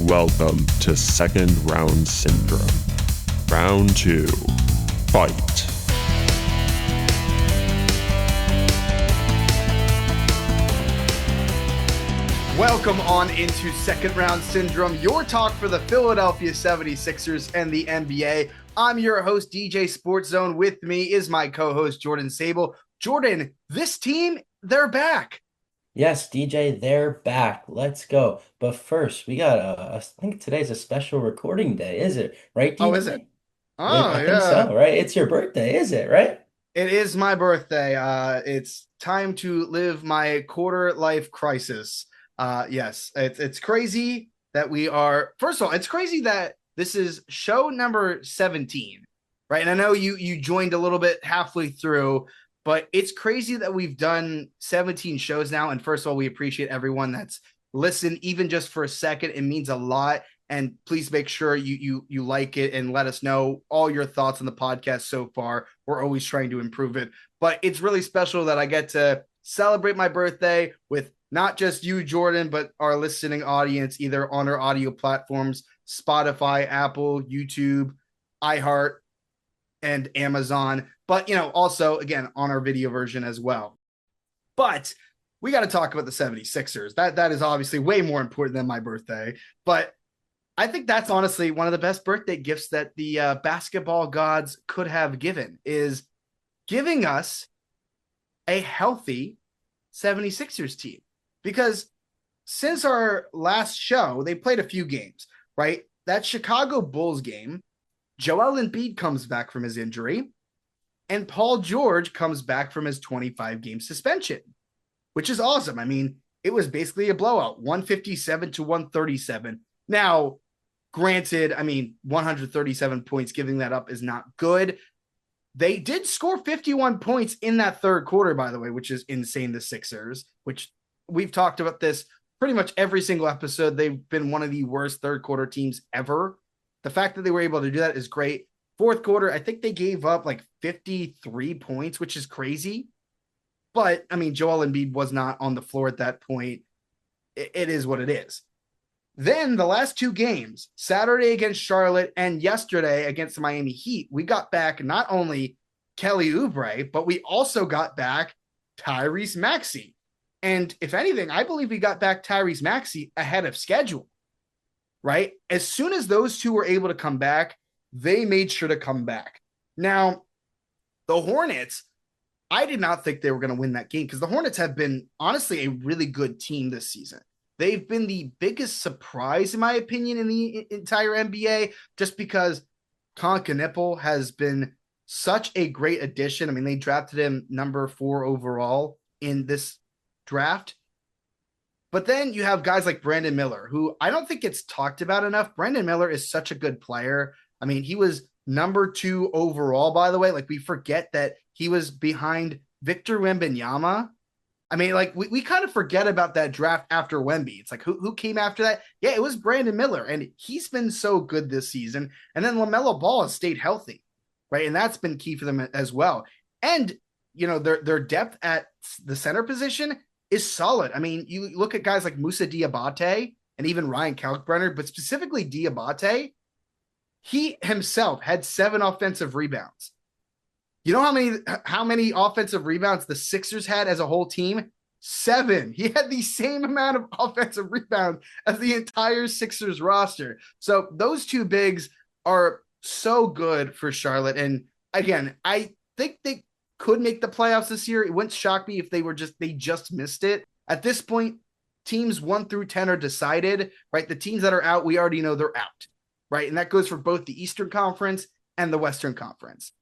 Welcome to Second Round Syndrome. Round 2. Fight. Welcome on into Second Round Syndrome, your talk for the Philadelphia 76ers and the NBA. I'm your host, DJ Sports Zone. With me is my co-host, Jordan Sabel. Jordan, this team, they're back. Yes, DJ, they're back. Let's go. But first, we got I think today's a special recording day, is it? Right, Oh, is it? DJ? Oh, I think yeah. so, right? It's your birthday, is it, right? It is my birthday. It's time to live my quarter life crisis. Yes, it's crazy that we are. First of all, it's crazy that this is show number 17, right? And I know you joined a little bit halfway through, but it's crazy that we've done 17 shows now. And first of all, we appreciate everyone that's listened, even just for a second. It means a lot. And please make sure you like it and let us know all your thoughts on the podcast so far. We're always trying to improve it, but it's really special that I get to celebrate my birthday with not just you, Jordan, but our listening audience, either on our audio platforms, Spotify, Apple, YouTube, iHeart, and Amazon, but also again on our video version as well. But we got to talk about the 76ers. That is obviously way more important than my birthday, but I think that's honestly one of the best birthday gifts that the basketball gods could have given, is giving us a healthy 76ers team. Because since our last show, they played a few games, right? That Chicago Bulls game, Joel Embiid comes back from his injury, and Paul George comes back from his 25-game suspension, which is awesome. I mean, it was basically a blowout, 157 to 137. Now, granted, 137 points, giving that up is not good. They did score 51 points in that third quarter, by the way, which is insane, the Sixers, which we've talked about this pretty much every single episode. They've been one of the worst third quarter teams ever. The fact that they were able to do that is great. Fourth quarter, I think they gave up like 53 points, which is crazy. But, Joel Embiid was not on the floor at that point. It is what it is. Then the last two games, Saturday against Charlotte and yesterday against the Miami Heat, we got back not only Kelly Oubre, but we also got back Tyrese Maxey. And if anything, I believe we got back Tyrese Maxey ahead of schedule, right? As soon as those two were able to come back, they made sure to come back. Now, the Hornets, I did not think they were going to win that game because the Hornets have been, honestly, a really good team this season. They've been the biggest surprise, in my opinion, in the entire NBA, just because Concanipple has been such a great addition. They drafted him number 4 overall in this draft. But then you have guys like Brandon Miller, who I don't think gets talked about enough. Brandon Miller is such a good player. He was number 2 overall, by the way. Like, we forget that he was behind Victor Wembanyama. We kind of forget about that draft after Wemby. It's like, who came after that? Yeah, it was Brandon Miller, and he's been so good this season. And then LaMelo Ball has stayed healthy, right? And that's been key for them as well. And, their depth at the center position is solid. You look at guys like Moussa Diabate and even Ryan Kalkbrenner, but specifically Diabate, he himself had 7 offensive rebounds. You know how many offensive rebounds the Sixers had as a whole team? 7. He had the same amount of offensive rebounds as the entire Sixers roster. So those two bigs are so good for Charlotte. And again, I think they could make the playoffs this year. It wouldn't shock me if they just missed it. At this point, teams 1 through 10 are decided, right? The teams that are out, we already know they're out, right? And that goes for both the Eastern Conference and the Western Conference.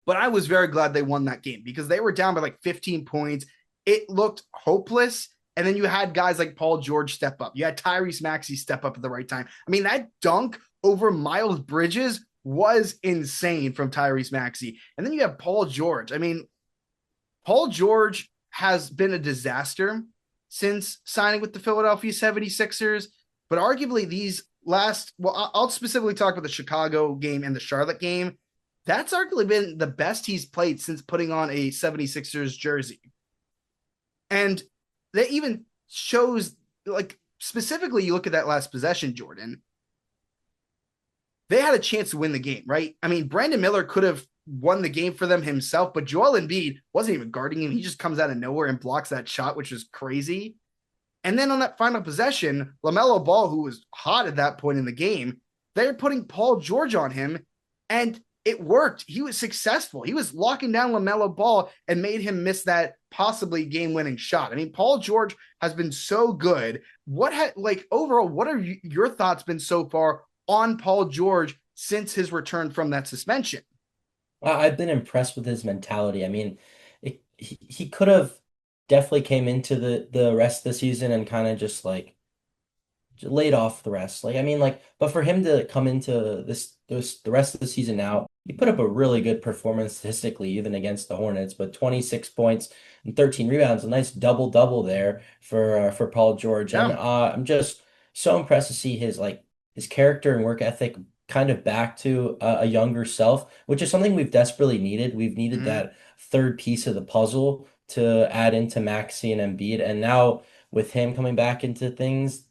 But I was very glad they won that game because they were down by like 15 points. It looked hopeless. And then you had guys like Paul George step up. You had Tyrese Maxey step up at the right time. That dunk over Miles Bridges was insane from Tyrese Maxey. And then you have Paul George. Paul George has been a disaster since signing with the Philadelphia 76ers. But arguably I'll specifically talk about the Chicago game and the Charlotte game. That's arguably been the best he's played since putting on a 76ers jersey. And that even shows, like, specifically, you look at that last possession, Jordan, they had a chance to win the game, right? I mean, Brandon Miller could have won the game for them himself, but Joel Embiid wasn't even guarding him. He just comes out of nowhere and blocks that shot, which was crazy. And then on that final possession, LaMelo Ball, who was hot at that point in the game, they're putting Paul George on him, and it worked. He was successful. He was locking down LaMelo Ball and made him miss that possibly game-winning shot. I mean, Paul George has been so good. Overall, what are your thoughts been so far on Paul George since his return from that suspension? I've been impressed with his mentality. I mean, he could have definitely came into the rest of the season and kind of just like laid off the rest. Like I mean, like, but for him to come into the rest of the season now, he put up a really good performance statistically, even against the Hornets, but 26 points and 13 rebounds, a nice double double there for Paul George. And Yeah. I'm just so impressed to see his character and work ethic kind of back to a younger self, which is something we've desperately needed. We've needed Mhm. that third piece of the puzzle to add into Maxey and Embiid, and now with him coming back into things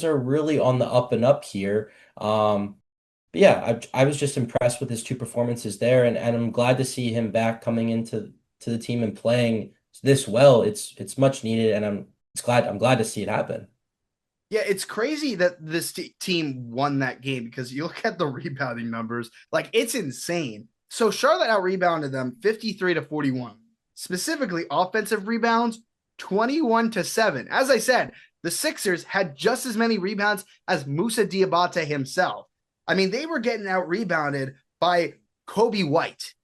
are really on the up and up here. But yeah, I was just impressed with his two performances there, and I'm glad to see him back coming to the team and playing this well. It's much needed, and I'm glad to see it happen. Yeah, it's crazy that this team won that game because you look at the rebounding numbers, like it's insane. So Charlotte out rebounded them 53 to 41. Specifically, offensive rebounds 21 to 7. As I said, the Sixers had just as many rebounds as Musa Diabate himself. I mean, they were getting out rebounded by Kobe White.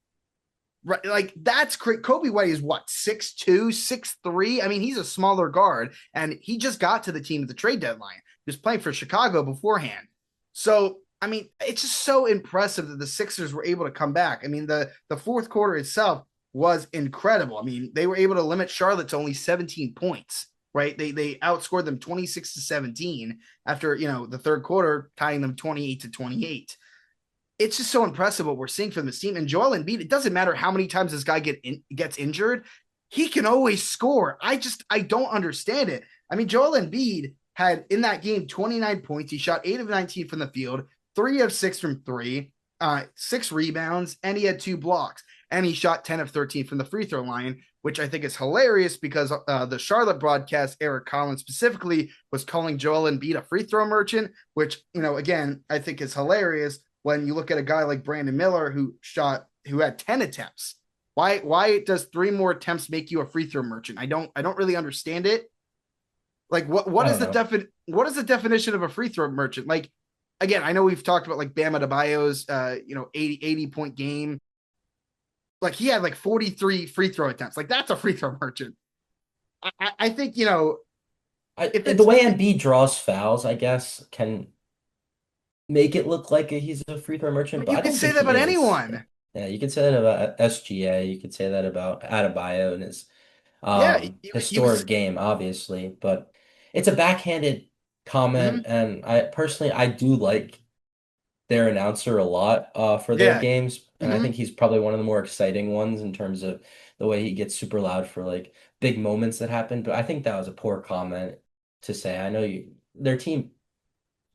Right, like that's great. Kobe White is what, 6'2", 6'3"? I mean, he's a smaller guard, and he just got to the team at the trade deadline. He was playing for Chicago beforehand. So, I mean, it's just so impressive that the Sixers were able to come back. I mean, the fourth quarter itself was incredible. I mean, they were able to limit Charlotte to only 17 points, right? They outscored them 26 to 17 after, the third quarter, tying them 28 to 28. It's just so impressive what we're seeing from this team. And Joel Embiid, it doesn't matter how many times this guy gets injured, he can always score. I don't understand it. I mean, Joel Embiid had in that game 29 points. He shot 8 of 19 from the field, 3 of 6 from three, 6 rebounds, and he had 2 blocks. And he shot 10 of 13 from the free throw line, which I think is hilarious because the Charlotte broadcast, Eric Collins specifically, was calling Joel Embiid a free throw merchant, which, again, I think is hilarious when you look at a guy like Brandon Miller who had 10 attempts. Why does 3 more attempts make you a free throw merchant? I don't really understand it. Like what I is don't know. what is the definition of a free throw merchant? Like, again, I know we've talked about like Bam Adebayo's 80 point game. Like he had like 43 free throw attempts. Like that's a free throw merchant. I think if The it's way Embiid draws fouls, I guess, can make it look like he's a free throw merchant, but but you I can don't say think that he about is. anyone. Yeah, you could say that about SGA. You could say that about Adebayo and his Yeah, you could. historic game, obviously. But it's a backhanded Mhm. comment, and I do like their announcer a lot for their Yeah. games, and I Mhm. think he's probably one of the more exciting ones in terms of the way he gets super loud for like big moments that happen. But I think that was a poor comment to say. I know their team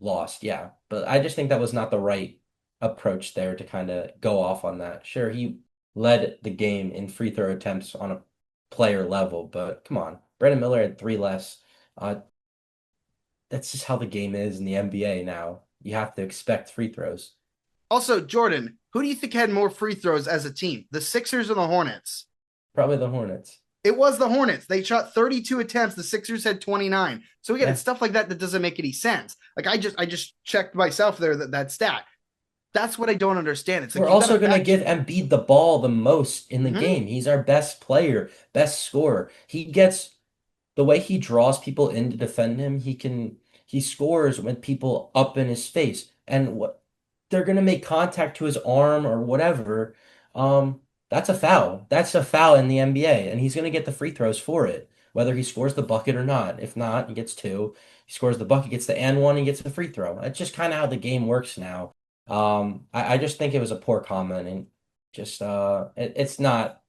lost, yeah. But I just think that was not the right approach there to kind of go off on that. Sure, he led the game in free throw attempts on a player level, but come on. Brandon Miller had 3 less. Uh, that's just how the game is in the NBA now. You have to expect free throws. Also, Jordan, who do you think had more free throws as a team, the Sixers or the Hornets? Probably the Hornets. It was the Hornets. They shot 32 attempts. The Sixers had 29. So again, it's Yeah. stuff like that that doesn't make any sense. Like I just checked myself there that stat. That's what I don't understand. It's We're like you got to also going to back. give Embiid the ball the most in the Mhm. game. He's our best player, best scorer. He gets the way he draws people in to defend him. He scores with people up in his face, and what they're going to make contact to his arm or whatever. That's a foul. That's a foul in the NBA, and he's going to get the free throws for it, whether he scores the bucket or not. If not, he gets 2. He scores the bucket, gets the and one, he gets the free throw. That's just kind of how the game works now. I just think it was a poor comment, and just it's not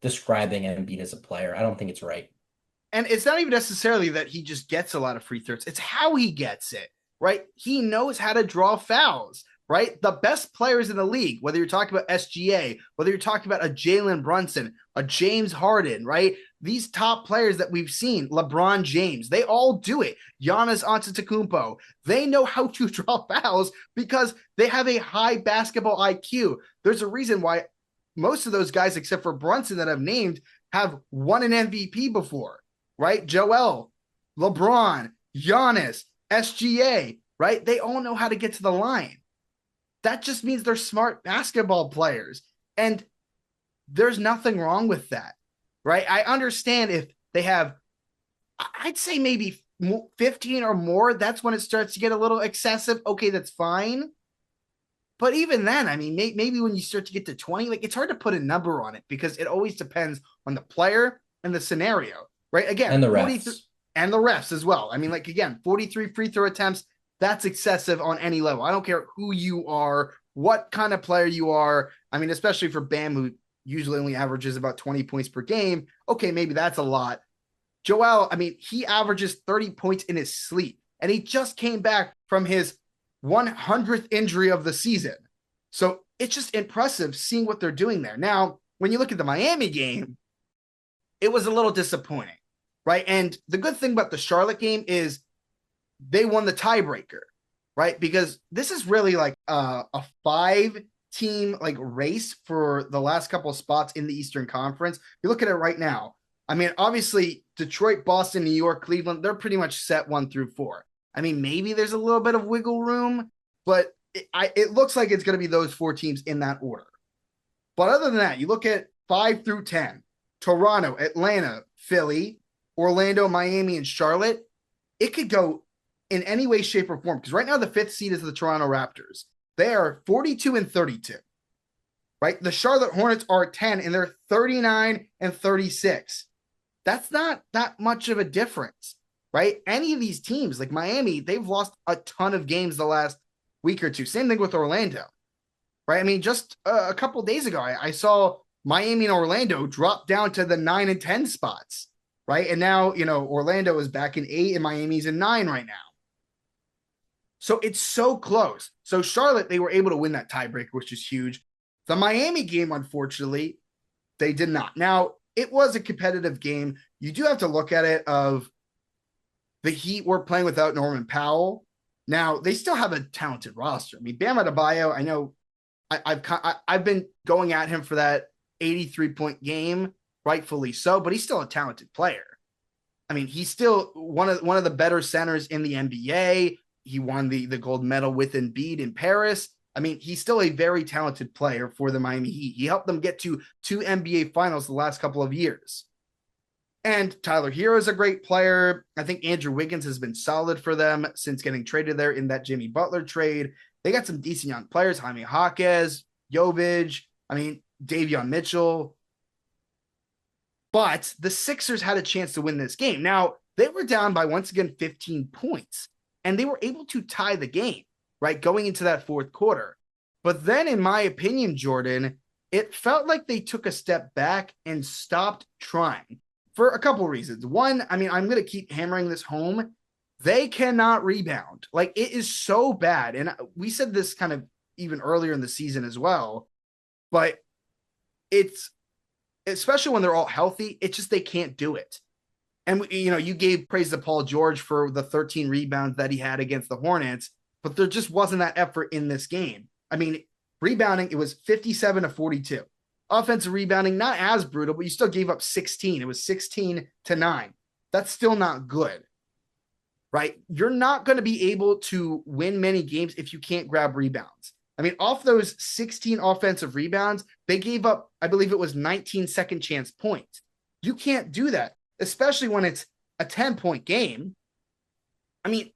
describing Embiid as a player. I don't think it's right. And it's not even necessarily that he just gets a lot of free throws. It's how he gets it, right? He knows how to draw fouls, right? The best players in the league, whether you're talking about SGA, whether you're talking about a Jalen Brunson, a James Harden, right? These top players that we've seen, LeBron James, they all do it. Giannis Antetokounmpo, they know how to draw fouls because they have a high basketball IQ. There's a reason why most of those guys, except for Brunson that I've named, have won an MVP before, right? Joel, LeBron, Giannis, SGA, right? They all know how to get to the line. That just means they're smart basketball players. And there's nothing wrong with that, right? I understand if they have, I'd say maybe 15 or more, that's when it starts to get a little excessive. Okay, that's fine. But even then, I mean, maybe when you start to get to 20, like it's hard to put a number on it because it always depends on the player and the scenario, right? Again, and the refs. And the refs as well. I mean, like, again, 43 free throw attempts, that's excessive on any level. I don't care who you are, what kind of player you are. I mean, especially for Bam, who usually only averages about 20 points per game. Okay, maybe that's a lot. Joel, I mean, he averages 30 points in his sleep, and he just came back from his 100th injury of the season. So it's just impressive seeing what they're doing there. Now, when you look at the Miami game, it was a little disappointing, right? And the good thing about the Charlotte game is they won the tiebreaker, right? Because this is really like a 5-team like race for the last couple of spots in the Eastern Conference. You look at it right now. I mean, obviously, Detroit, Boston, New York, Cleveland, they're pretty much set 1 through 4. I mean, maybe there's a little bit of wiggle room, but it looks like it's going to be those 4 teams in that order. But other than that, you look at 5 through 10, Toronto, Atlanta, Philly, Orlando, Miami, and Charlotte. It could go in any way, shape, or form. Because right now the 5th seed is the Toronto Raptors. They are 42 and 32. Right? The Charlotte Hornets are 10 and they're 39 and 36. That's not that much of a difference. Right? Any of these teams, like Miami, they've lost a ton of games the last week or two. Same thing with Orlando. Right? I mean, just a couple of days ago, I saw Miami and Orlando drop down to the 9 and 10 spots. Right? And now, Orlando is back in 8 and Miami's in 9 right now. So it's so close. So Charlotte, they were able to win that tiebreaker, which is huge. The Miami game, unfortunately, they did not. Now, it was a competitive game. You do have to look at it of the Heat were playing without Norman Powell. Now, they still have a talented roster. I mean, Bam Adebayo, I know I've been going at him for that 83-point game, rightfully so, but he's still a talented player. I mean, he's still one of the better centers in the NBA. He won the gold medal with Embiid in Paris. I mean, he's still a very talented player for the Miami Heat. He helped them get to 2 NBA finals the last couple of years. And Tyler Hero is a great player. I think Andrew Wiggins has been solid for them since getting traded there in that Jimmy Butler trade. They got some decent young players, Jaime Jaquez, Jovic, Davion Mitchell. But the Sixers had a chance to win this game. Now, they were down by, once again, 15 points. And they were able to tie the game, right, going into that 4th quarter. But then, in my opinion, Jordan, it felt like they took a step back and stopped trying for a couple reasons. One, I mean, I'm going to keep hammering this home. They cannot rebound. Like, it is so bad. And we said this kind of even earlier in the season as well. But it's, especially when they're all healthy, it's just they can't do it. And, you gave praise to Paul George for the 13 rebounds that he had against the Hornets, but there just wasn't that effort in this game. I mean, rebounding, it was 57 to 42. Offensive rebounding, not as brutal, but you still gave up 16. It was 16 to 9. That's still not good, right? You're not going to be able to win many games if you can't grab rebounds. I mean, off those 16 offensive rebounds, they gave up, I believe it was 19 second chance points. You can't do that, especially when it's a 10-point game. I mean,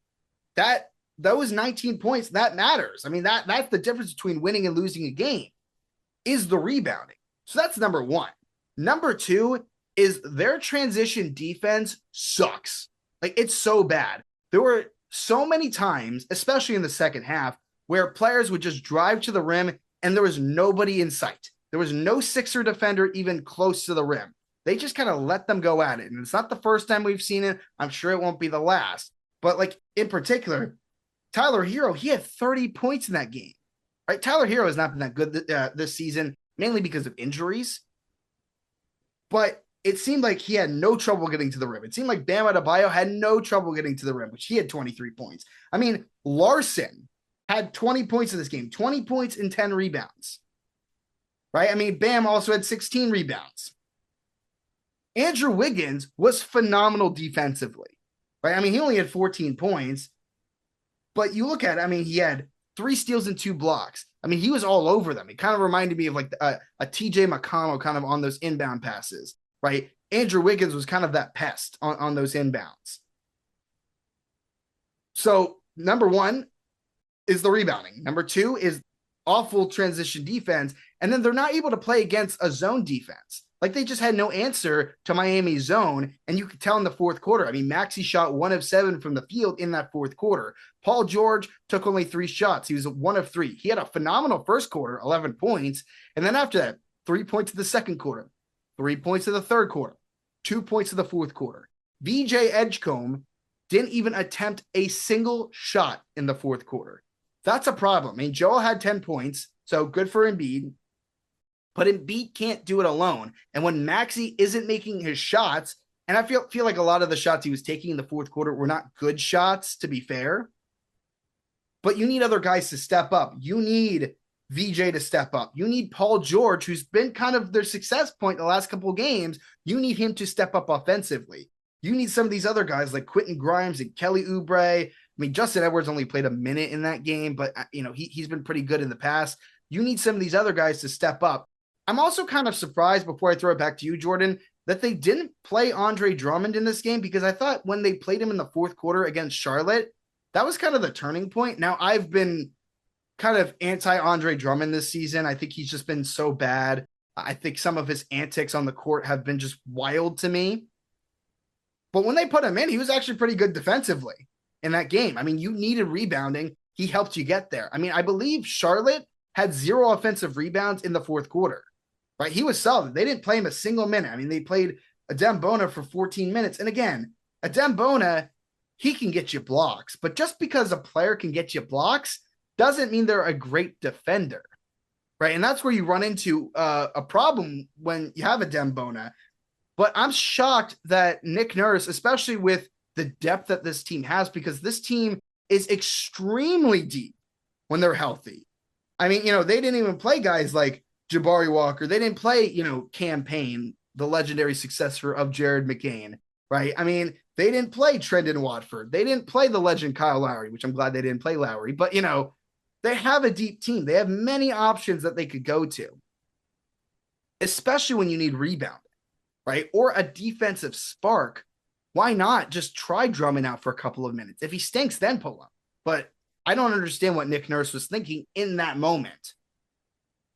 those 19 points, that matters. I mean, that's the difference between winning and losing a game is the rebounding. So that's number one. Number two is their transition defense sucks. Like, it's so bad. There were so many times, especially in the second half, where players would just drive to the rim and there was nobody in sight. There was no Sixer defender even close to the rim. they just kind of let them go at it. And it's not the first time we've seen it. I'm sure it won't be the last. But like in particular, Tyler Hero, he had 30 points in that game. Right? Tyler Hero has not been that good this season, mainly because of injuries. But it seemed like he had no trouble getting to the rim. It seemed like Bam Adebayo had no trouble getting to the rim, which he had 23 points. I mean, Larson had 20 points in this game, 20 points and 10 rebounds. Right? I mean, Bam also had 16 rebounds. Andrew Wiggins was phenomenal defensively. Right? I mean, he only had 14 points, but you look at it, I mean, he had 3 steals and 2 blocks. I mean, he was all over them. It kind of reminded me of like a TJ McConnell kind of on those inbound passes, right? Andrew Wiggins was kind of that pest on those inbounds. So number 1 is the rebounding. Number 2 is awful transition defense. And then they're not able to play against a zone defense. Like they just had no answer to Miami's zone. And you could tell in the fourth quarter. I mean, Maxey shot 1 of 7 from the field in that fourth quarter. Paul George took only 3 shots. He was 1 of 3. He had a phenomenal first quarter, 11 points. And then after that, 3 points in the second quarter, 3 points in the third quarter, 2 points in the fourth quarter. VJ Edgecombe didn't even attempt a single shot in the fourth quarter. That's a problem. I mean, Joel had 10 points, so good for Embiid. But Embiid can't do it alone. And when Maxey isn't making his shots, and I feel like a lot of the shots he was taking in the fourth quarter were not good shots, to be fair. But you need other guys to step up. You need VJ to step up. You need Paul George, who's been kind of their success point the last couple of games. You need him to step up offensively. You need some of these other guys like Quentin Grimes and Kelly Oubre. I mean, Justin Edwards only played a minute in that game, but he's been pretty good in the past. You need some of these other guys to step up. I'm also kind of surprised, before I throw it back to you, Jordan, that they didn't play Andre Drummond in this game, because I thought when they played him in the fourth quarter against Charlotte, that was kind of the turning point. Now, I've been kind of anti-Andre Drummond this season. I think he's just been so bad. I think some of his antics on the court have been just wild to me. But when they put him in, he was actually pretty good defensively in that game. I mean, you needed rebounding. He helped you get there. I mean, I believe Charlotte had 0 offensive rebounds in the fourth quarter. Right? He was solid. They didn't play him a single minute. I mean, they played Adem Bona for 14 minutes. And again, Adem Bona, he can get you blocks. But just because a player can get you blocks doesn't mean they're a great defender. Right? And that's where you run into a problem when you have Adem Bona. But I'm shocked that Nick Nurse, especially with the depth that this team has, because this team is extremely deep when they're healthy. I mean, they didn't even play guys like Jabari Walker. They didn't play, Cam Payne, the legendary successor of Jared McCain, right? I mean, they didn't play Trendon Watford. They didn't play the legend Kyle Lowry, which I'm glad they didn't play Lowry. But, they have a deep team. They have many options that they could go to, especially when you need rebounding, right? Or a defensive spark. Why not just try Drummond out for a couple of minutes? If he stinks, then pull him. But I don't understand what Nick Nurse was thinking in that moment.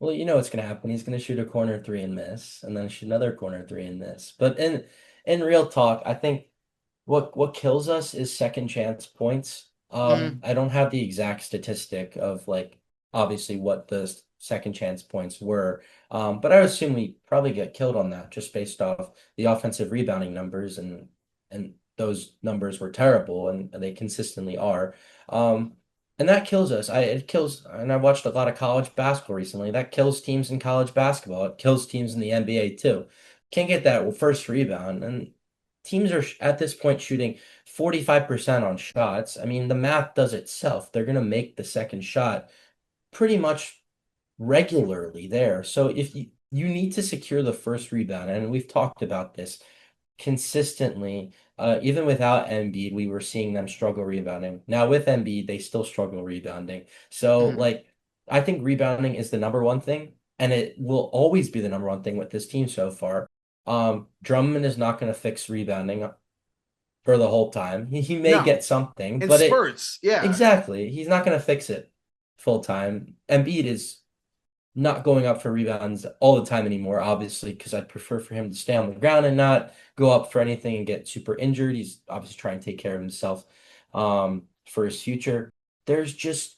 Well, you know what's going to happen. He's going to shoot a corner 3 and miss, and then shoot another corner 3 and miss. But in real talk, I think what kills us is second chance points. I don't have the exact statistic of obviously what the second chance points were, but I would assume we probably get killed on that just based off the offensive rebounding numbers, and those numbers were terrible, and they consistently are. And that kills us. And I watched a lot of college basketball recently. That kills teams in college basketball. It kills teams in the NBA too. Can't get that first rebound. And teams are at this point shooting 45% on shots. I mean, the math does itself. They're going to make the second shot pretty much regularly there. So if you need to secure the first rebound, and we've talked about this consistently. Even without Embiid, we were seeing them struggle rebounding. Now with Embiid, they still struggle rebounding. So I think rebounding is the number one thing, and it will always be the number one thing with this team so far. Drummond is not going to fix rebounding for the whole time. He may get something, in but spurts, yeah, exactly. He's not going to fix it full time. Embiid is not going up for rebounds all the time anymore, obviously, because I'd prefer for him to stay on the ground and not go up for anything and get super injured. He's obviously trying to take care of himself for his future. There's just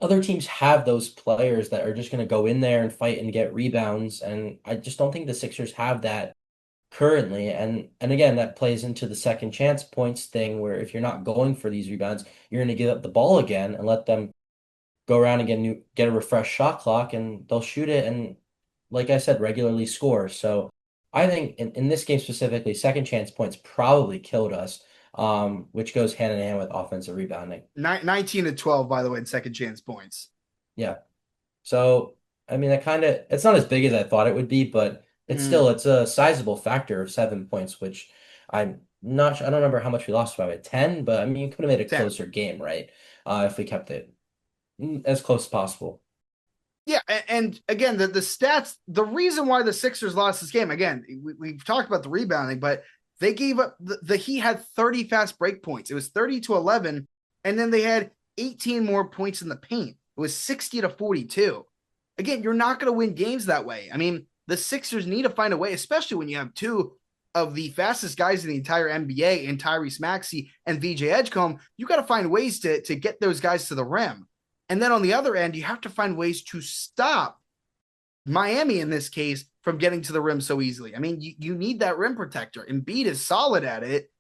other teams have those players that are just going to go in there and fight and get rebounds, and I just don't think the Sixers have that currently. And again, that plays into the second chance points thing where if you're not going for these rebounds, you're going to give up the ball again and let them go around and get a refreshed shot clock, and they'll shoot it and, like I said, regularly score. So I think in this game specifically, second chance points probably killed us, which goes hand in hand with offensive rebounding. 19 to 12, by the way, in second chance points. Yeah. So I mean, it's not as big as I thought it would be, but it's a sizable factor of 7 points, which I don't remember how much we lost by 10, but I mean, you could have made a 10. closer game, right? If we kept it as close as possible. Yeah, and again, the stats, the reason why the Sixers lost this game, again, we've talked about the rebounding, but they gave up, the Heat had 30 fast break points. It was 30-11, and then they had 18 more points in the paint. It was 60-42. Again, you're not going to win games that way. I mean, the Sixers need to find a way, especially when you have two of the fastest guys in the entire NBA in Tyrese Maxey and VJ Edgecombe. You got to find ways to get those guys to the rim. And then on the other end, you have to find ways to stop Miami, in this case, from getting to the rim so easily. I mean, you need that rim protector. Embiid is solid at it,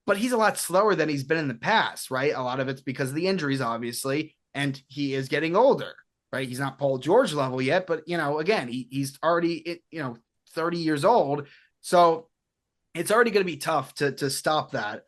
but he's a lot slower than he's been in the past, right? A lot of it's because of the injuries, obviously, and he is getting older, right? He's not Paul George level yet, but, again, he's already, 30 years old. So it's already going to be tough to stop that.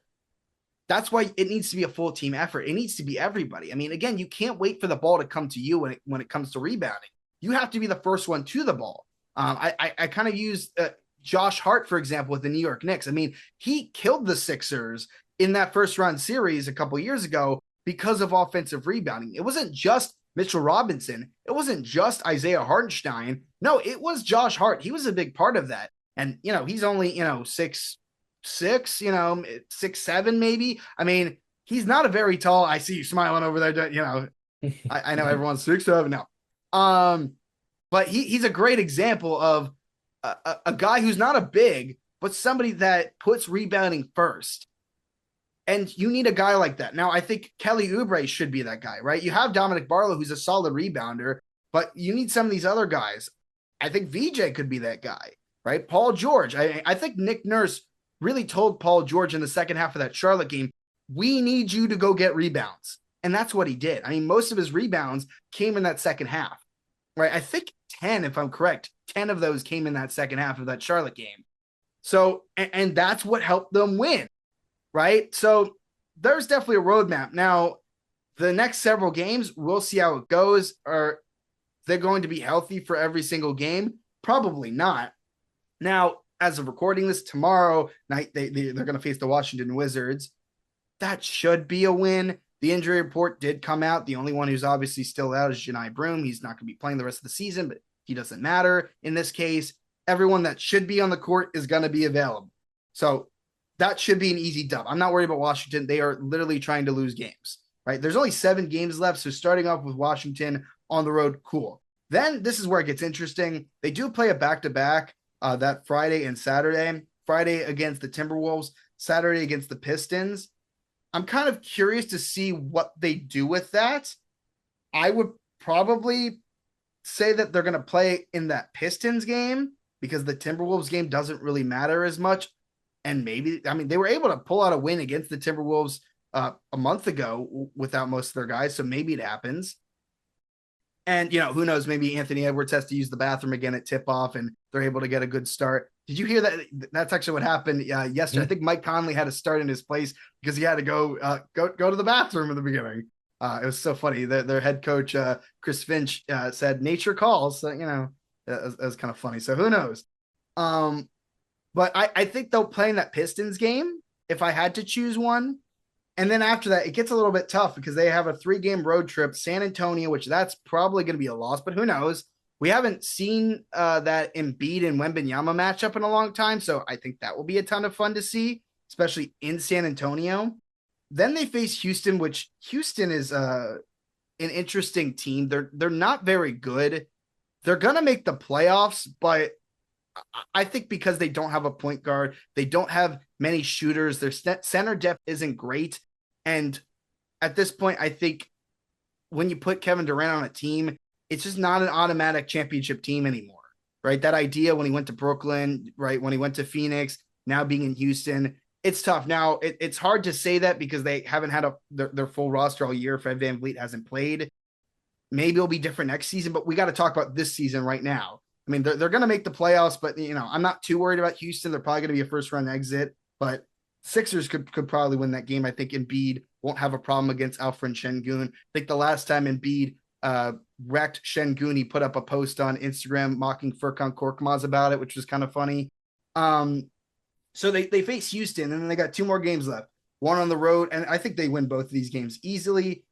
That's why it needs to be a full team effort. It needs to be everybody. I mean, again, you can't wait for the ball to come to you when it comes to rebounding. You have to be the first one to the ball. I kind of used Josh Hart, for example, with the New York Knicks. I mean, he killed the Sixers in that first round series a couple years ago because of offensive rebounding. It wasn't just Mitchell Robinson. It wasn't just Isaiah Hartenstein. No, it was Josh Hart. He was a big part of that. And, he's only, 6'6", 6'7", maybe. I mean, he's not a very tall. I see you smiling over there. I know everyone's 6'7" now. But he's a great example of a guy who's not a big, but somebody that puts rebounding first. And you need a guy like that. Now, I think Kelly Oubre should be that guy, right? You have Dominic Barlow, who's a solid rebounder, but you need some of these other guys. I think VJ could be that guy, right? Paul George. I think Nick Nurse really told Paul George in the second half of that Charlotte game, we need you to go get rebounds. And that's what he did. I mean, most of his rebounds came in that second half, right? I think 10, if I'm correct, 10 of those came in that second half of that Charlotte game. So, and that's what helped them win, right? So there's definitely a roadmap. Now, the next several games, we'll see how it goes. Are they going to be healthy for every single game? Probably not. Now, as of recording this, tomorrow night, they're going to face the Washington Wizards. That should be a win. The injury report did come out. The only one who's obviously still out is Jani Broom. He's not going to be playing the rest of the season, but he doesn't matter. In this case, everyone that should be on the court is going to be available. So that should be an easy dub. I'm not worried about Washington. They are literally trying to lose games, right? There's only 7 games left, so starting off with Washington on the road, cool. Then this is where it gets interesting. They do play a back-to-back that Friday and Saturday. Friday against the Timberwolves, Saturday against the Pistons. I'm kind of curious to see what they do with that. I would probably say that they're going to play in that Pistons game because the Timberwolves game doesn't really matter as much. And maybe, I mean, they were able to pull out a win against the Timberwolves a month ago without most of their guys. So maybe it happens. And, who knows, maybe Anthony Edwards has to use the bathroom again at tip-off and they're able to get a good start. Did you hear that? That's actually what happened yesterday. I think Mike Conley had to start in his place because he had to go to the bathroom in the beginning. It was so funny. Their head coach, Chris Finch, said, nature calls. So, it was kind of funny. So who knows? But I think they'll play in that Pistons game if I had to choose one. And then after that, it gets a little bit tough because they have a 3-game road trip, San Antonio, which that's probably going to be a loss, but who knows? We haven't seen that Embiid and Wembanyama matchup in a long time, so I think that will be a ton of fun to see, especially in San Antonio. Then they face Houston, which Houston is an interesting team. They're not very good. They're going to make the playoffs, but I think because they don't have a point guard, they don't have many shooters, their center depth isn't great. And at this point, I think when you put Kevin Durant on a team, it's just not an automatic championship team anymore. right? That idea when he went to Brooklyn, right? When he went to Phoenix, now being in Houston, it's tough. Now it's hard to say that because they haven't had their full roster all year. Fred VanVleet hasn't played. Maybe it'll be different next season, but we got to talk about this season right now. I mean, they're going to make the playoffs, but I'm not too worried about Houston. They're probably going to be a first round exit, but Sixers could probably win that game. I think Embiid won't have a problem against Alfred Şengün. I think the last time Embiid wrecked Şengün, he put up a post on Instagram mocking Furkan Korkmaz about it, which was kind of funny. So they face Houston, and then they got 2 more games left, one on the road, and I think they win both of these games easily.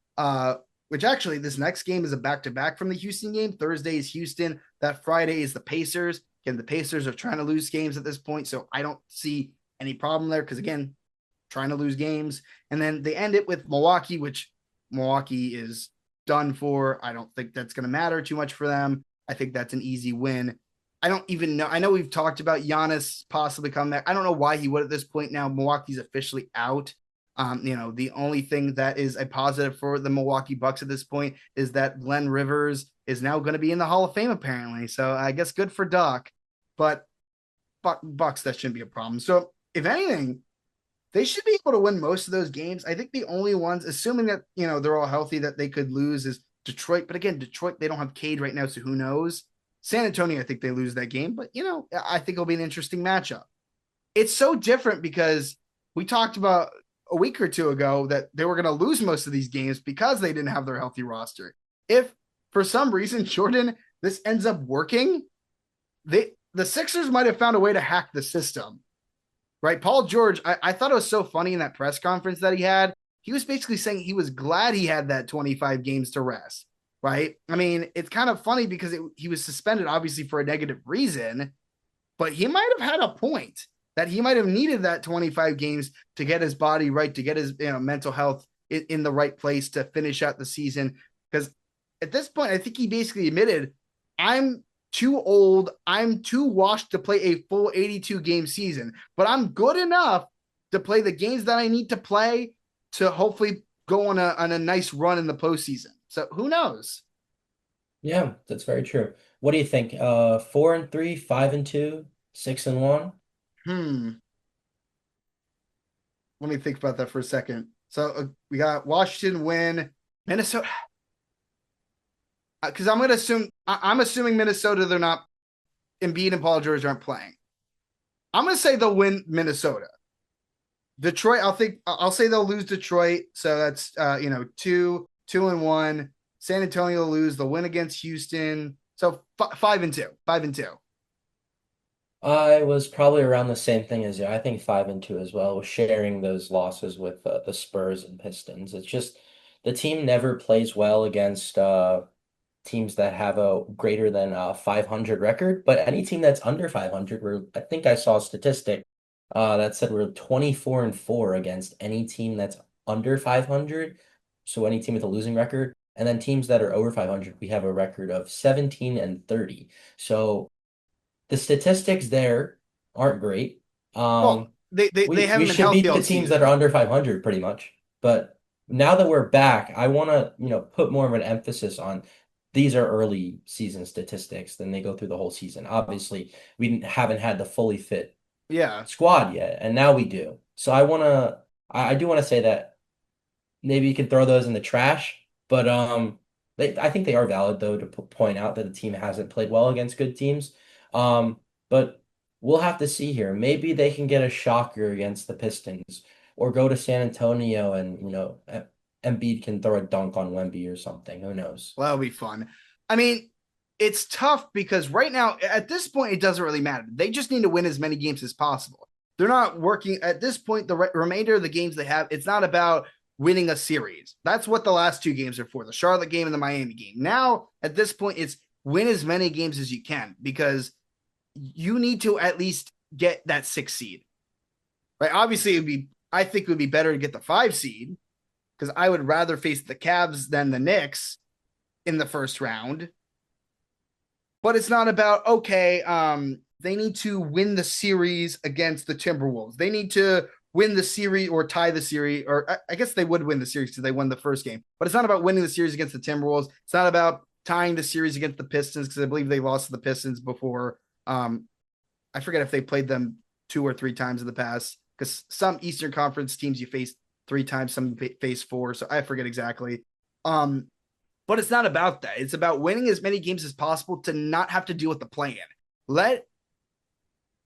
Which actually, this next game is a back-to-back from the Houston game. Thursday is Houston. That Friday is the Pacers. Again, the Pacers are trying to lose games at this point, so I don't see any problem there because, again, trying to lose games. And then they end it with Milwaukee, which Milwaukee is done for. I don't think that's going to matter too much for them. I think that's an easy win. I don't even know. I know we've talked about Giannis possibly coming back. I don't know why he would at this point now. Milwaukee's officially out. The only thing that is a positive for the Milwaukee Bucks at this point is that Glenn Rivers is now going to be in the Hall of Fame, apparently. So I guess good for Doc, but Bucks, that shouldn't be a problem. So if anything, they should be able to win most of those games. I think the only ones, assuming that, they're all healthy, that they could lose is Detroit. But again, Detroit, they don't have Cade right now, so who knows? San Antonio, I think they lose that game, but I think it'll be an interesting matchup. It's so different because we talked about a week or two ago that they were going to lose most of these games because they didn't have their healthy roster. If for some reason, Jordan, this ends up working, the Sixers might have found a way to hack the system, right? Paul George, I thought it was so funny in that press conference that he had. He was basically saying he was glad he had that 25 games to rest, right? I mean, it's kind of funny because he was suspended obviously for a negative reason, but he might have had a point that he might have needed that 25 games to get his body right, to get his mental health in the right place to finish out the season. Because at this point, I think he basically admitted, I'm too old, I'm too washed to play a full 82 game season, but I'm good enough to play the games that I need to play to hopefully go on a nice run in the postseason. So who knows? Yeah, that's very true. What do you think? 4-3, 5-2, 6-1? Let me think about that for a second. So we got Washington win, Minnesota. Because I'm assuming Minnesota, they're not, Embiid and Paul George aren't playing. I'm going to say they'll win Minnesota. Detroit, I'll say they'll lose Detroit. So that's 2-1. San Antonio will lose. They'll win against Houston. So 5-2. 5-2. I was probably around the same thing as you. I think 5-2 as well, sharing those losses with the Spurs and Pistons. It's just the team never plays well against teams that have a greater than 500 record, but any team that's under 500, I think I saw a statistic that said we're 24-4 against any team that's under 500. So any team with a losing record, and then teams that are over 500, we have a record of 17-30. So the statistics there aren't great. Well, they haven't we been should beat healthy all the teams season. that are under 500 pretty much. But now that we're back, I want to, put more of an emphasis on these are early season statistics, then they go through the whole season. Obviously, we haven't had the fully fit squad yet, and now we do. So I do want to say that maybe you can throw those in the trash, but I think they are valid though to point out that the team hasn't played well against good teams. But we'll have to see here. Maybe they can get a shocker against the Pistons or go to San Antonio and, Embiid can throw a dunk on Wemby or something. Who knows? Well, that'll be fun. I mean, it's tough because right now, at this point, it doesn't really matter. They just need to win as many games as possible. They're not working at this point. The remainder of the games they have, it's not about winning a series. That's what the last 2 games are for, the Charlotte game and the Miami game. Now, at this point, it's win as many games as you can because you need to at least get that 6 seed. Right? Obviously, I think it would be better to get the 5 seed because I would rather face the Cavs than the Knicks in the first round. But it's not about, they need to win the series against the Timberwolves. They need to win the series or tie the series, or I guess they would win the series because they won the first game. But it's not about winning the series against the Timberwolves. It's not about tying the series against the Pistons because I believe they lost to the Pistons before. I forget if they played them 2 or 3 times in the past because some Eastern Conference teams you face 3 times, some face 4. So I forget exactly. But it's not about that. It's about winning as many games as possible to not have to deal with the play-in. Let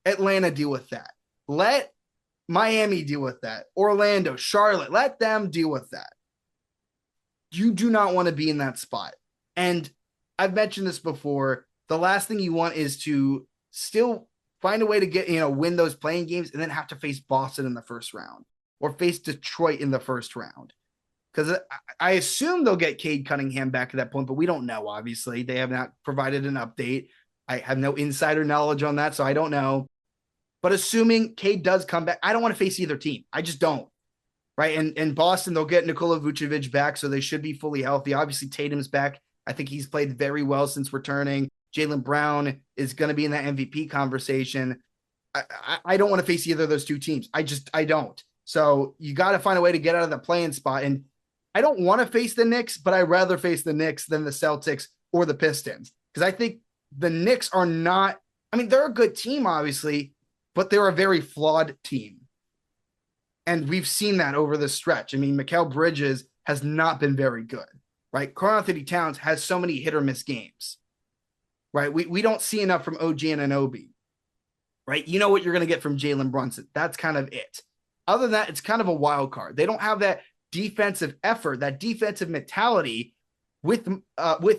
Atlanta deal with that. Let Miami deal with that. Orlando, Charlotte, let them deal with that. You do not want to be in that spot. And I've mentioned this before. The last thing you want is to still find a way to get, win those playing games and then have to face Boston in the first round or face Detroit in the first round. Because I assume they'll get Cade Cunningham back at that point, but we don't know, obviously. They have not provided an update. I have no insider knowledge on that, so I don't know. But assuming Cade does come back, I don't want to face either team. I just don't. Right? And Boston, they'll get Nikola Vucevic back, so they should be fully healthy. Obviously, Tatum's back. I think he's played very well since returning. Jaylen Brown is going to be in that MVP conversation. I don't want to face either of those two teams. I don't. So you got to find a way to get out of the play-in spot. And I don't want to face the Knicks, but I'd rather face the Knicks than the Celtics or the Pistons. Because I think the Knicks are not, they're a good team, obviously, but they're a very flawed team. And we've seen that over the stretch. Mikal Bridges has not been very good, right? Karl-Anthony Towns has so many hit or miss games, right? We don't see enough from OG Anunoby, right? You know what you're going to get from Jalen Brunson. That's kind of it. Other than that, it's kind of a wild card. They don't have that defensive effort, that defensive mentality with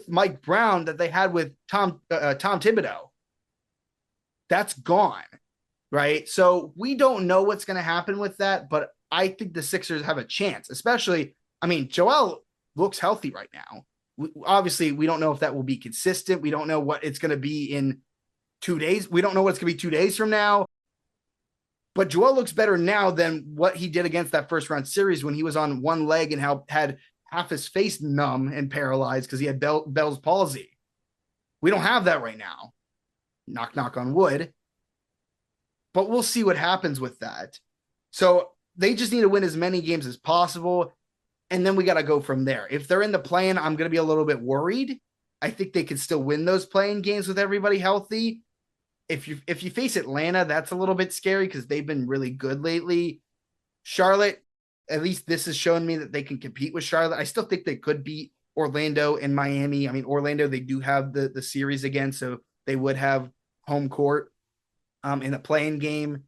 Mike Brown that they had with Tom Thibodeau. That's gone, right? So we don't know what's going to happen with that, but I think the Sixers have a chance, especially, Joel looks healthy right now. Obviously, we don't know if that will be consistent. We don't know what it's going to be in 2 days. We don't know what it's going to be 2 days from now. But Joel looks better now than what he did against that first round series when he was on one leg and had half his face numb and paralyzed because he had Bell's palsy. We don't have that right now. Knock, knock on wood. But we'll see what happens with that. So they just need to win as many games as possible. And then we got to go from there. If they're in the play-in, I'm going to be a little bit worried. I think they can still win those play-in games with everybody healthy. If you face Atlanta, that's a little bit scary because they've been really good lately. Charlotte, at least this has shown me that they can compete with Charlotte. I still think they could beat Orlando and Miami. Orlando, they do have the series again, so they would have home court in a play-in game.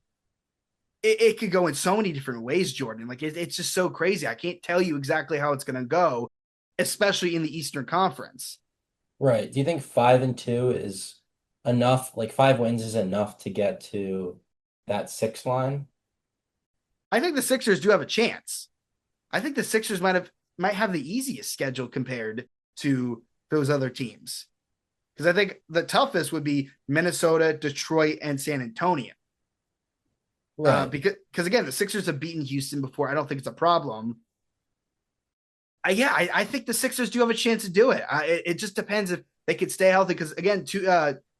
It could go in so many different ways, Jordan. It's just so crazy. I can't tell you exactly how it's going to go, especially in the Eastern Conference. Right. Do you think 5-2 is enough? 5 wins is enough to get to that 6 line? I think the Sixers do have a chance. I think the Sixers might have the easiest schedule compared to those other teams. Because I think the toughest would be Minnesota, Detroit, and San Antonio. Right. Because again, the Sixers have beaten Houston before. I don't think it's a problem. I think the Sixers do have a chance to do it. It just depends if they could stay healthy. Because again,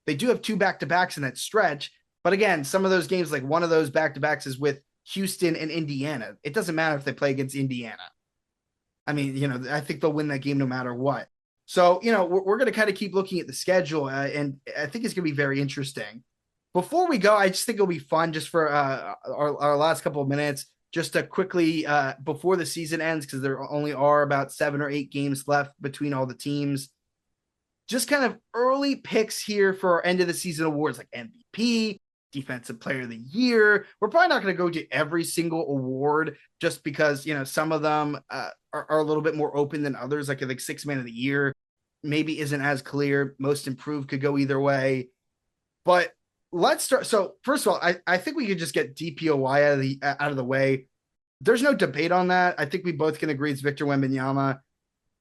they do have 2 back-to-backs in that stretch. But again, some of those games, like one of those back-to-backs is with Houston and Indiana. It doesn't matter if they play against Indiana. I think they'll win that game no matter what. So, we're going to kind of keep looking at the schedule, and I think it's going to be very interesting. Before we go, I just think it'll be fun just for our last couple of minutes, just to quickly, before the season ends, because there only are about 7 or 8 games left between all the teams. Just kind of early picks here for our end of the season awards like MVP, Defensive Player of the Year. We're probably not going to go to every single award just because, some of them are a little bit more open than others. Like 6th Man of the Year maybe isn't as clear. Most Improved could go either way. But let's start. So first of all, I think we could just get DPOY out of the way. There's no debate on that. I think we both can agree it's Victor Wembanyama.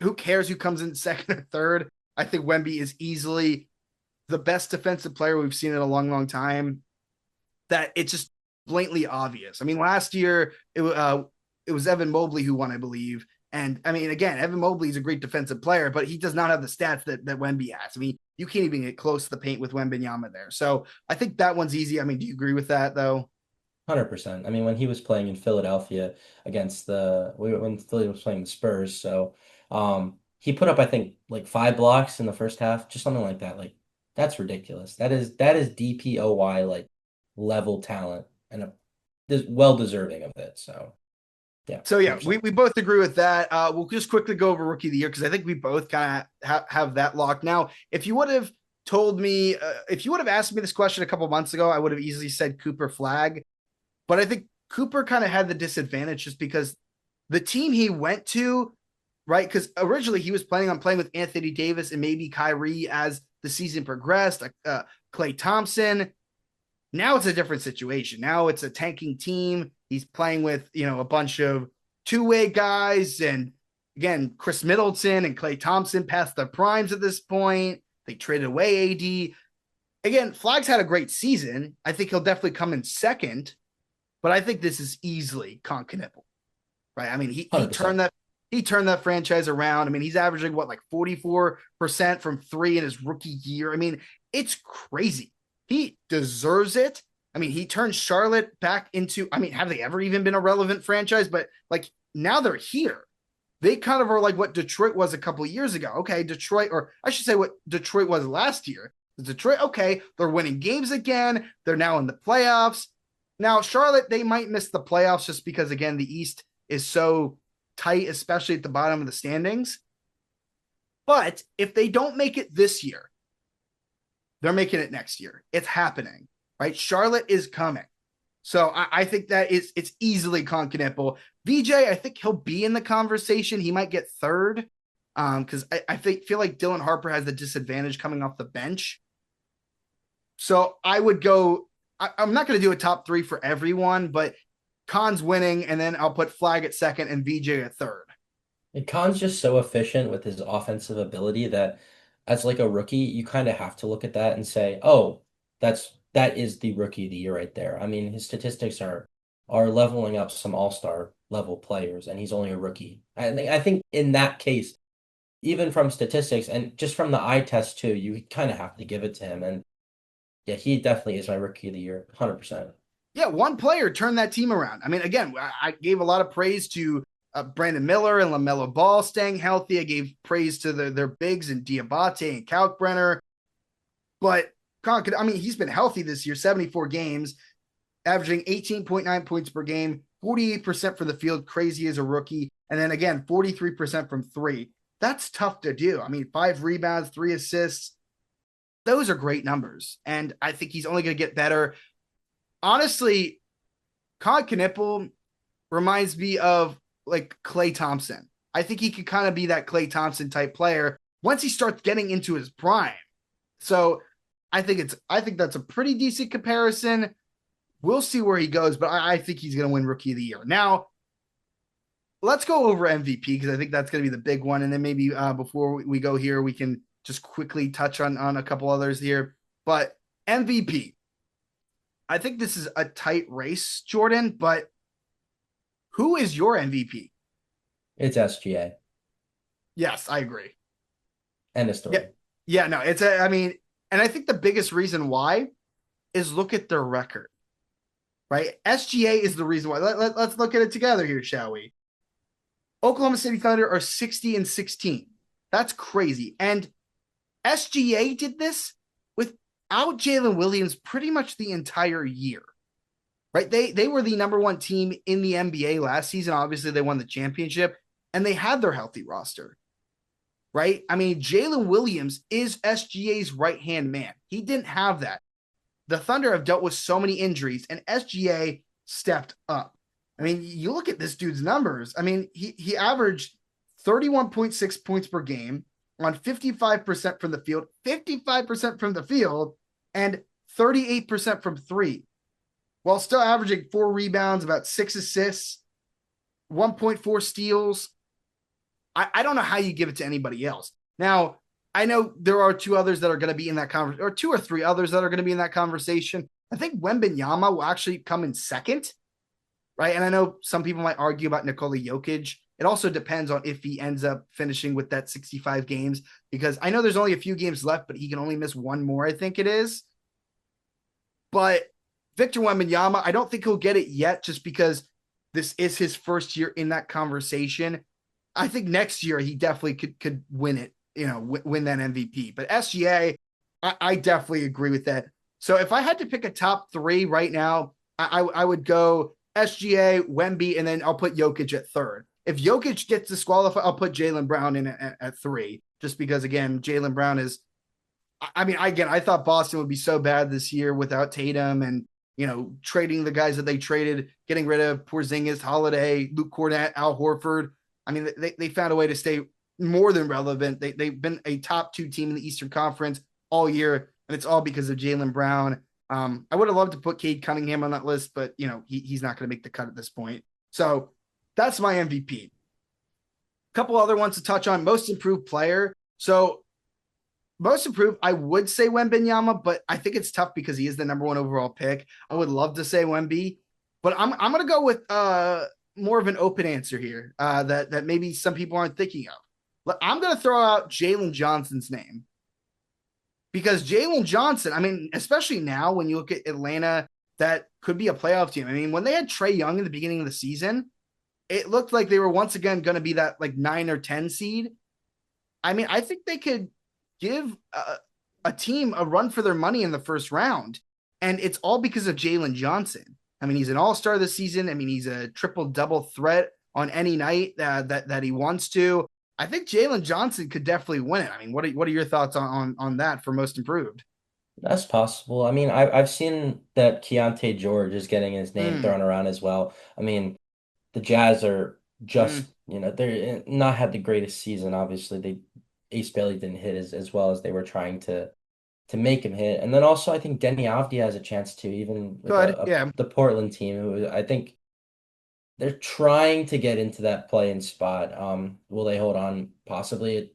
Who cares who comes in second or third? I think Wemby is easily the best defensive player we've seen in a long, long time. That it's just blatantly obvious. Last year it was Evan Mobley who won, I believe. And again, Evan Mobley is a great defensive player, but he does not have the stats that Wemby has. You can't even get close to the paint with Wembanyama there. So I think that one's easy. Do you agree with that though? 100%. When he was playing in Philadelphia against when Philly was playing the Spurs, so he put up, I think, like 5 blocks in the first half, just something like that. Like that's ridiculous. That is DPOY like level talent and well deserving of it. So yeah, So yeah, 100%. we both agree with that. We'll just quickly go over rookie of the year because I think we both kind of have that locked. Now, if you would have told me, if you would have asked me this question a couple months ago, I would have easily said Cooper Flag. But I think Cooper kind of had the disadvantage just because the team he went to, right? Because originally he was planning on playing with Anthony Davis and maybe Kyrie as the season progressed, Klay Thompson. Now it's a different situation. Now it's a tanking team. He's playing with, a bunch of two-way guys. And again, Chris Middleton and Klay Thompson past their primes at this point. They traded away AD. Again, Flag's had a great season. I think he'll definitely come in second, but I think this is easily Concanible, right? I mean, he 100%. turned that franchise around. I mean, he's averaging like 44% from three in his rookie year. I mean, it's crazy. He deserves it. I mean, he turned Charlotte back into, I mean, have they ever even been a relevant franchise? But like now they're here. They kind of are like what Detroit was a couple of years ago. Okay, Detroit, or I should say what Detroit was last year. Detroit, okay, they're winning games again. They're now in the playoffs. Now, Charlotte, they might miss the playoffs just because, again, the East is so tight, especially at the bottom of the standings. But if they don't make it this year, they're making it next year. It's happening, right? Charlotte is coming. So I think that it's easily Concanible. VJ, I think he'll be in the conversation. He might get third because I feel like Dylan Harper has the disadvantage coming off the bench. So I would go, I'm not going to do a top three for everyone, but Khan's winning, and then I'll put Flag at second and VJ at third. And Khan's just so efficient with his offensive ability that as like a rookie, you kind of have to look at that and say, oh, that is the rookie of the year right there. I mean, his statistics are leveling up some all-star level players, and he's only a rookie. I think in that case, even from statistics and just from the eye test too, you kind of have to give it to him. And yeah, he definitely is my rookie of the year, 100%. Yeah, one player turned that team around. I mean, again, I gave a lot of praise to Brandon Miller and LaMelo Ball staying healthy. I gave praise to their bigs and Diabate and Kalkbrenner. But I mean, he's been healthy this year, 74 games, averaging 18.9 points per game, 48% from the field, crazy as a rookie. And then again, 43% from three. That's tough to do. I mean, 5 rebounds, 3 assists. Those are great numbers. And I think he's only going to get better. Honestly, Concanible reminds me of like Klay Thompson. I think he could kind of be that Klay Thompson type player once he starts getting into his prime. So I think that's a pretty decent comparison. We'll see where he goes, but I think he's going to win Rookie of the Year. Now, let's go over MVP because I think that's going to be the big one. And then maybe before we go here, we can just quickly touch on a couple others here. But MVP, I think this is a tight race, Jordan, but who is your MVP? It's SGA. Yes, I agree. End of story. Yeah, no, I mean, and I think the biggest reason why is look at their record, right? SGA is the reason why. Let's look at it together here, shall we? Oklahoma City Thunder are 60-16. That's crazy. And SGA did this without Jalen Williams pretty much the entire year, right? They were the number one team in the NBA last season. Obviously, they won the championship, and they had their healthy roster, right? I mean, Jalen Williams is SGA's right-hand man. He didn't have that. The Thunder have dealt with so many injuries, and SGA stepped up. I mean, you look at this dude's numbers. I mean, he averaged 31.6 points per game on 55% from the field, 55% from the field, and 38% from three, while still averaging 4 rebounds, about 6 assists, 1.4 steals. I don't know how you give it to anybody else. Now, I know there are 2 others that are going to be in that conversation, or 2 or 3 others that are going to be in that conversation. I think Wembanyama will actually come in second, right? And I know some people might argue about Nikola Jokic. It also depends on if he ends up finishing with that 65 games, because I know there's only a few games left, but he can only miss 1 more, I think it is. But Victor Wembanyama, I don't think he'll get it yet just because this is his first year in that conversation. I think next year he definitely could win it, win that MVP. But SGA, I definitely agree with that. So if I had to pick a top three right now, I would go SGA, Wemby, and then I'll put Jokic at third. If Jokic gets disqualified, I'll put Jaylen Brown in at three, just because, again, Jaylen Brown is, I thought Boston would be so bad this year without Tatum and, trading the guys that they traded, getting rid of Porzingis, Holiday, Luke Cornett, Al Horford. I mean, they found a way to stay more than relevant. They've been a top 2 team in the Eastern Conference all year, and it's all because of Jaylen Brown. I would have loved to put Cade Cunningham on that list, but he's not going to make the cut at this point. So that's my MVP. A couple other ones to touch on. Most improved player. So most improved, I would say Wembanyama, but I think it's tough because he is the number 1 overall pick. I would love to say Wemby, but I'm going to go with more of an open answer here that maybe some people aren't thinking of. I'm going to throw out Jalen Johnson's name. Because Jalen Johnson, I mean, especially now when you look at Atlanta, that could be a playoff team. I mean, when they had Trae Young in the beginning of the season, it looked like they were once again going to be that like 9 or 10 seed. I mean, I think they could give a team a run for their money in the first round. And it's all because of Jalen Johnson. I mean, he's an all-star this season. I mean, he's a triple-double threat on any night that he wants to. I think Jalen Johnson could definitely win it. I mean, what are your thoughts on that for most improved? That's possible. I mean, I've seen that Keontae George is getting his name thrown around as well. I mean, the Jazz are just, they're not had the greatest season. Obviously, Ace Bailey didn't hit as well as they were trying to make him hit. And then also, I think Denny Avdia has a chance to, even with the Portland team, who I think they're trying to get into that play-in spot. Will they hold on? Possibly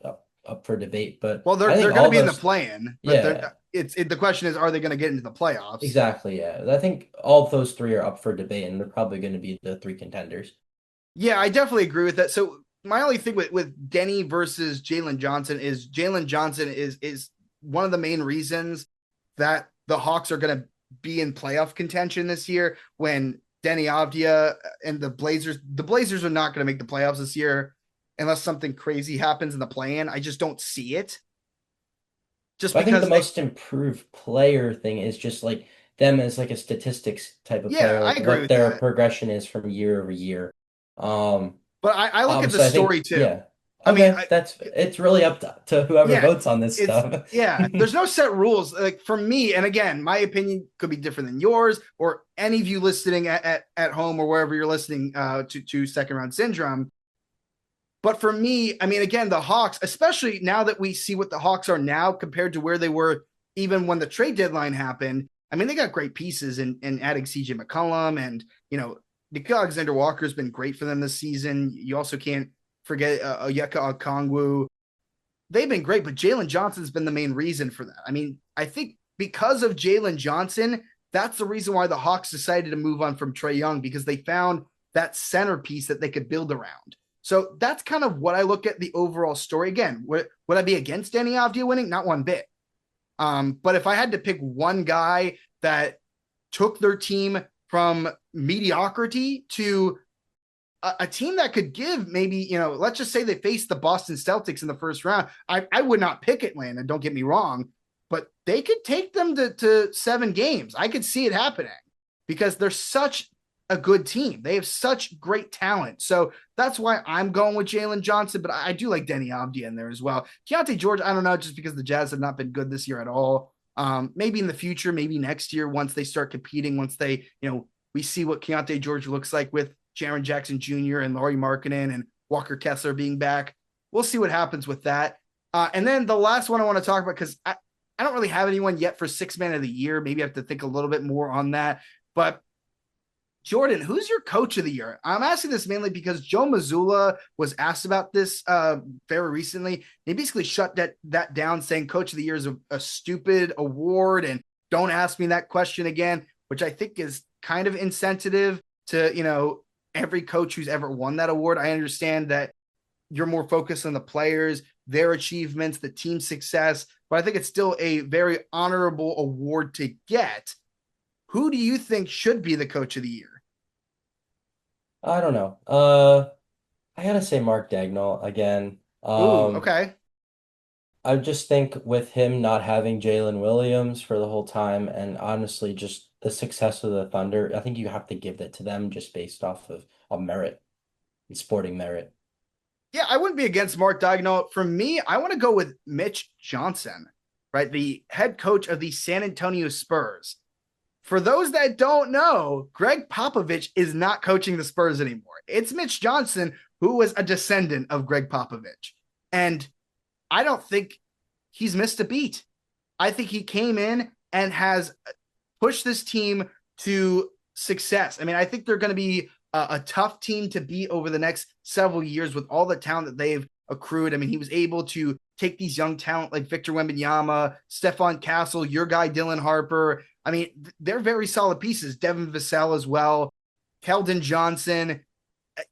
up for debate. But they're going to be in the play-in. But yeah, the question is, are they going to get into the playoffs? Exactly. Yeah, I think all of those 3 are up for debate, and they're probably going to be the 3 contenders. Yeah, I definitely agree with that. So my only thing with Denny versus Jalen Johnson is Jalen Johnson is one of the main reasons that the Hawks are going to be in playoff contention this year when Denny Avdia and the Blazers are not going to make the playoffs this year unless something crazy happens in the play-in. I just don't see it. I think the most improved player thing is just like them as like a statistics type of player, like I agree what their progression is from year over year. But I look at the story too. Yeah. I mean, it's really up to whoever votes on this stuff. There's no set rules. Like for me, and again, my opinion could be different than yours or any of you listening at home or wherever you're listening to Second Round Syndrome. But for me, I mean, again, the Hawks, especially now that we see what the Hawks are now compared to where they were even when the trade deadline happened. I mean, they got great pieces in adding CJ McCollum and, Nickeil Alexander-Walker has been great for them this season. You also can't forget Onyeka Okongwu. They've been great, but Jalen Johnson's been the main reason for that. I mean, I think because of Jalen Johnson, that's the reason why the Hawks decided to move on from Trae Young, because they found that centerpiece that they could build around. So that's kind of what I look at the overall story. Again, would I be against Denny Avdia winning? Not one bit. But if I had to pick one guy that took their team from mediocrity to a team that could give maybe, let's just say they faced the Boston Celtics in the first round. I would not pick Atlanta, don't get me wrong, but they could take them to 7 games. I could see it happening because they're such a good team. They have such great talent. So that's why I'm going with Jalen Johnson, but I do like Denny Avdia in there as well. Keontae George, I don't know, just because the Jazz have not been good this year at all. Maybe in the future, maybe next year, once they start competing, once they, we see what Keontae George looks like with Jaren Jackson Jr. and Lauri Markkanen and Walker Kessler being back. We'll see what happens with that. And then the last one I want to talk about, because I don't really have anyone yet for 6th man of the year. Maybe I have to think a little bit more on that. But Jordan, who's your coach of the year? I'm asking this mainly because Joe Mazzulla was asked about this very recently. He basically shut that down, saying coach of the year is a stupid award and don't ask me that question again, which I think is kind of insensitive to, every coach who's ever won that award. I understand that you're more focused on the players, their achievements, the team success, but I think it's still a very honorable award to get. Who do you think should be the coach of the year? I don't know. I gotta say Mark Dagnall again. Ooh, okay. I just think with him not having Jalen Williams for the whole time, and honestly just the success of the Thunder, I think you have to give that to them just based off of merit and sporting merit. Yeah, I wouldn't be against Mark Daigneault. For me, I want to go with Mitch Johnson, right? The head coach of the San Antonio Spurs. For those that don't know, Greg Popovich is not coaching the Spurs anymore. It's Mitch Johnson, who was a descendant of Greg Popovich. And I don't think he's missed a beat. I think he came in and has pushed this team to success. I mean, I think they're going to be a tough team to beat over the next several years with all the talent that they've accrued. I mean, he was able to take these young talent like Victor Wembanyama, Stephon Castle, your guy Dylan Harper. I mean, they're very solid pieces. Devin Vassell as well, Keldon Johnson.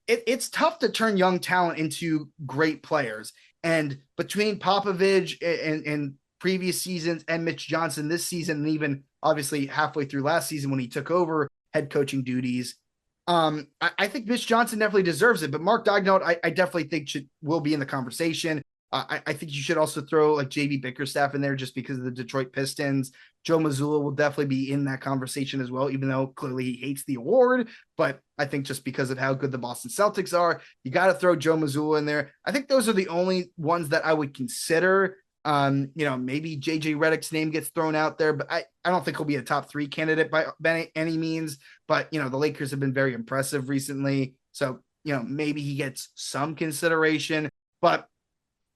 It's tough to turn young talent into great players. And between Popovich and previous seasons and Mitch Johnson this season, and even obviously halfway through last season when he took over head coaching duties, I think Mitch Johnson definitely deserves it. But Mark Daigneault, I definitely think will be in the conversation. I think you should also throw like JB Bickerstaff in there just because of the Detroit Pistons. Joe Mazzulla will definitely be in that conversation as well, even though clearly he hates the award. But I think just because of how good the Boston Celtics are, you got to throw Joe Mazzulla in there. I think those are the only ones that I would consider. Maybe JJ Redick's name gets thrown out there, but I don't think he'll be a top 3 candidate by any means. But, the Lakers have been very impressive recently. So, maybe he gets some consideration. But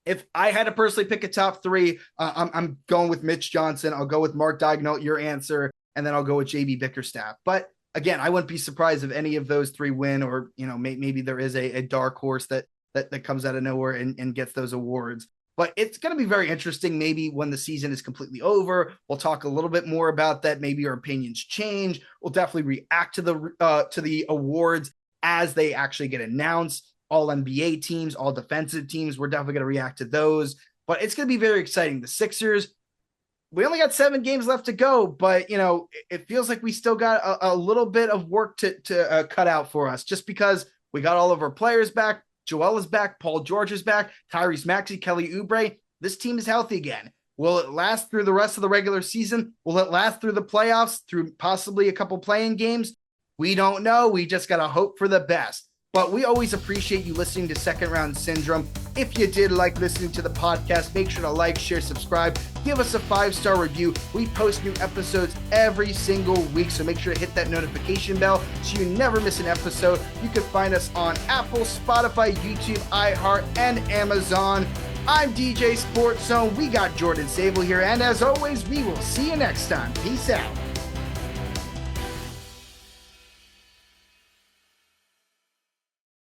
if I had to personally pick a top 3, I'm going with Mitch Johnson. I'll go with Mark Daigneault, your answer, and then I'll go with JB Bickerstaff. But again, I wouldn't be surprised if any of those 3 win, or maybe there is a dark horse that comes out of nowhere and gets those awards. But it's going to be very interesting. Maybe when the season is completely over, we'll talk a little bit more about that. Maybe our opinions change. We'll definitely react to the awards as they actually get announced. All NBA teams, all defensive teams, we're definitely going to react to those. But it's going to be very exciting. The Sixers, we only got 7 games left to go, but it feels like we still got a little bit of work to cut out for us, just because we got all of our players back. Joel is back. Paul George is back. Tyrese Maxey, Kelly Oubre. This team is healthy again. Will it last through the rest of the regular season? Will it last through the playoffs, through possibly a couple playing games? We don't know. We just got to hope for the best. But we always appreciate you listening to Second Round Syndrome. If you did like listening to the podcast, make sure to like, share, subscribe, give us a 5-star review. We post new episodes every single week, so make sure to hit that notification bell so you never miss an episode. You can find us on Apple, Spotify, YouTube, iHeart, and Amazon. I'm DJ Sports Zone. We got Jordan Sabel here, and as always, we will see you next time. Peace out.